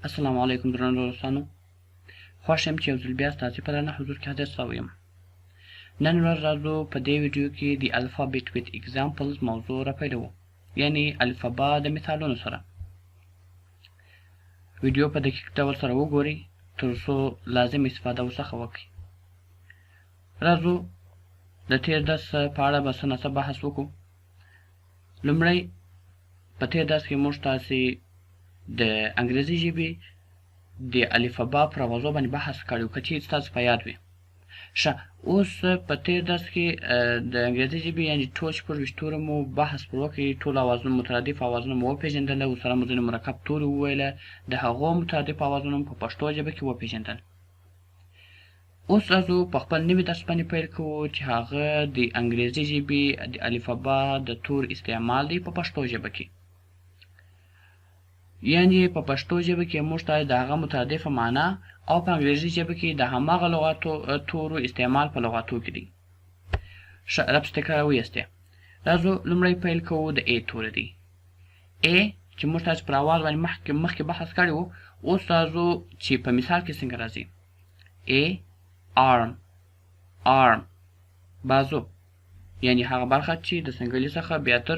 السلام علیکم درنو دوستانو، خوښ یم چې یو ځل بیا ستاسې په درنه حضور کې حاضر شوی یم. نن ورځ راځو په دې ویډیو کې د الفابet with examples موضوع راپیلوو، یعنی الفبا د مثالونو سره. ویډیو په دقیق ډول سره وګورئ تر څو لازم استفاده ورڅخه وکړئ. راځو د تېر درس په اړه به څه نه څه بحث وکړو. لومړی په تېر درس کې موږ تاسې د انګریزي ژبې د الفبا پر اوازو باندې بحث کړی و، که چېرې ستاسو په یاد وي. ښه، اوس په تېر درس کې د انګریزي ژبې یعنې ټول شپږ تورو مو بحث پر وکړی، ټول اوازونه مترادف اوازونه مو وپېژندله، ورسره مو ځینې مرکب توري وویله، د هغو مترادف اوازونه مو په پښتو ژبه کې وپېژندل. اوس راځو په خپل نوي درس باندې پیل کوو چې هغه د انګریزي ژبې د الفبا د تور استعمال دی په پښتو ژبه کې. یعنې په پښتو ژبه کې موږ ته د هغه مترادفه معنا او په انګریزي ژبه کې د هماغه لغاتو تورو استعمال په لغاتو کې دی. ښه، ربط تکرار ویستې. راځو لومړی پیل کوو د ا توری دی. ا چې موږ تاسو پر اواز باندې مخکې بحث کړی و، اوس راځو چې په مثال کې څنګه راځي. ا arm بازو، یعنې هغه برخه چې د څنګلې څخه بیا تر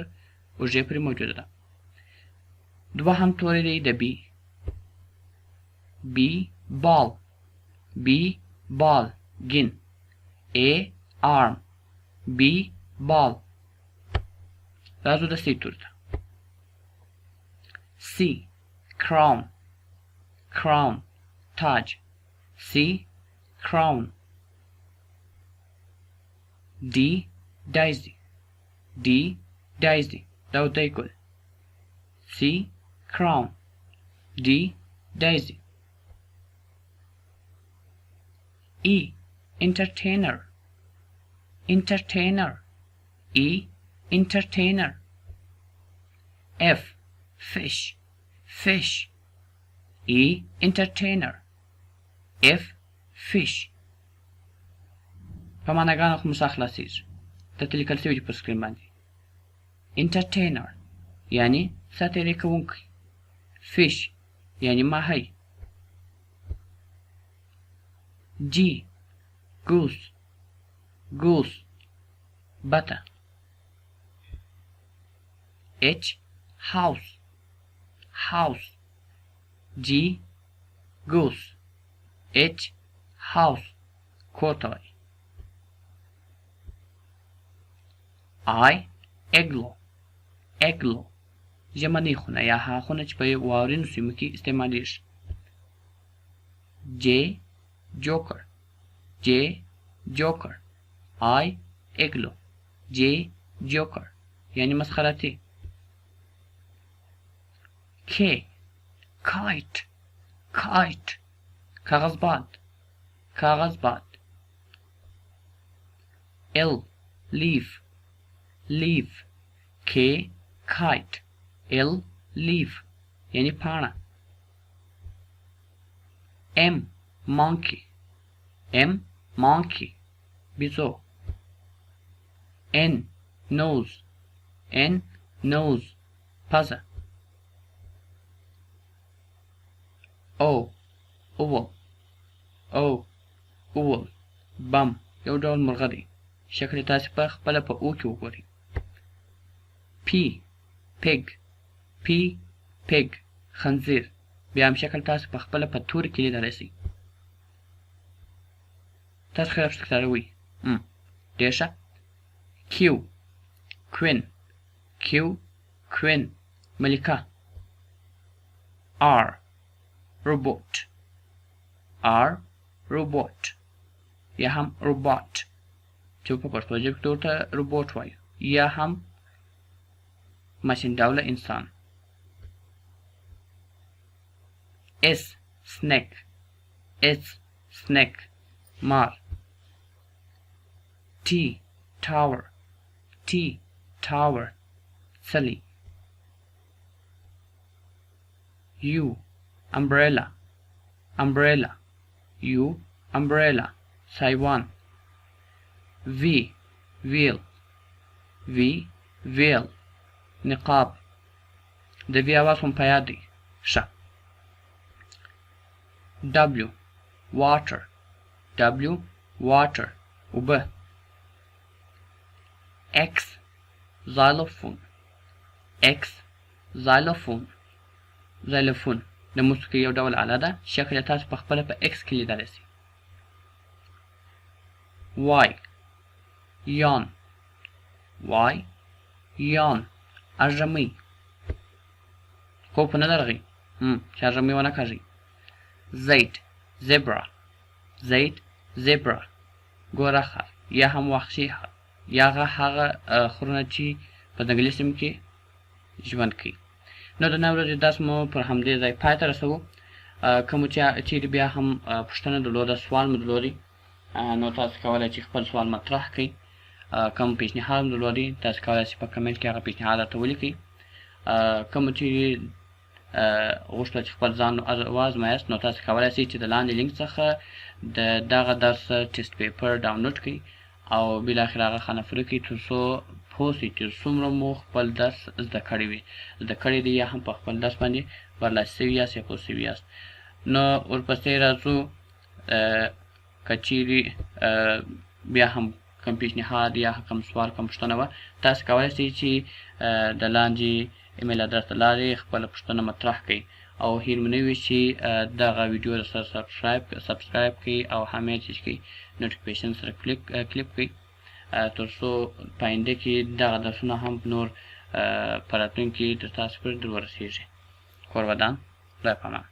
اوږې پورې موجوده ده. دوهم توری دی د بی. بی بال گین. ا arm بی بال. راځو د سی توری ته. سی crown تاج. سی crown. دی daisy دا ودی ګل. سی crown دی daisy. E entertainer E entertainer. F fish E entertainer. F fish. په معناګانو خو مسا خلاصیږي، دلته لیکل شوي دي په سکرین باندې. entertainer یعنی ساتیري کوونکی. fish یعنی ماهی. G goose بطه. H house G goose H house کور ته وایي. I اګلو ژمنۍ خونه یا هغه خونه چې په واورینو سیمو کې استعمالیږي. J جوکر I اګلو J جوکر یعنی مسخراتي. K kite کاغذ باد. L leaf K kite L leaf یعنی پاڼه. M monkey بیزو. N nose پزه. owl بم یو ډول مرغه دی، شکل تاسې په خپله په او کې وګورئ. pig خنزیر، بیا هم شکل تاسې په خپله په توري کې لیدلی شئ. تاسو ښه ربط تکراروئ. ډېر ښه. queen ملکه. R robot یا هم روبوت چې په پښتو ژبه کې ورته روبوټ وایي، یا هم ماشین ډوله انسان. S snake مار. T tower څلی. U umbrella U umbrella سایوان. ویل نقاب. د وی اواز هم په یاد دی. ښه، W water W water اوبه X xylophone X xylophone xylophone د موسیقۍ یو ډول آله ده شکل یې تاسو په خپله په X کې لیدلی سئ Y yawn Y yawn اژرمۍ خوب په نه درغی چې اژرمۍ ونه کاږي زید zebra زید zebra ګوره خر یا هم وحشي خر یا هغه خرونه چې په ځنګلي سیمو کې ژوند کوي نو د نن ورځې درس مو پر همدې ځای پای ته رسوو کومو چیرې بیا هم پوښتنه درلوده سوال مو درلودی نو تاسو کولی چې خپل سوال مطرح کړئ کوم پیشنهاد مو درلودی تاسو کولی چې په کمنټ کې هغه پیشنهاد راته ولیکئ کومو چې غوښتل چې خپل ځان وازمایاست نو تاسو کولی شئ چې د لاندې لینک څخه د دغه درس ټیسټ پیپر ډاونلوډ کړئ او بالاخره هغه خانه کړئ تر څو پوه شئ چې څومره مو خپل درس زده کړی وي زده کړی دی یا هم په خپل درس باندې برلاسي سوي یاست یا پوه سوي یاست نو ورپسې راځو که چیرې بیا هم کوم پیشنهاد یا کوم سوال کوم پوښتنه وه تاسو کولی شئ چې د لاندې ایمیل ادرس له لارې خپله پوښتنه مطرح کړئ او هیر مو نه وي چې دغه ویډیو سره سبسکرایب کړئ او همې چې کړئ نوټیفیکیشن سره کلیک کړئ تر څو په آینده کې دغه درسونه هم نور په راتلونکي کې د تاسو پورې در ورسېږي کور ودان خدای پامان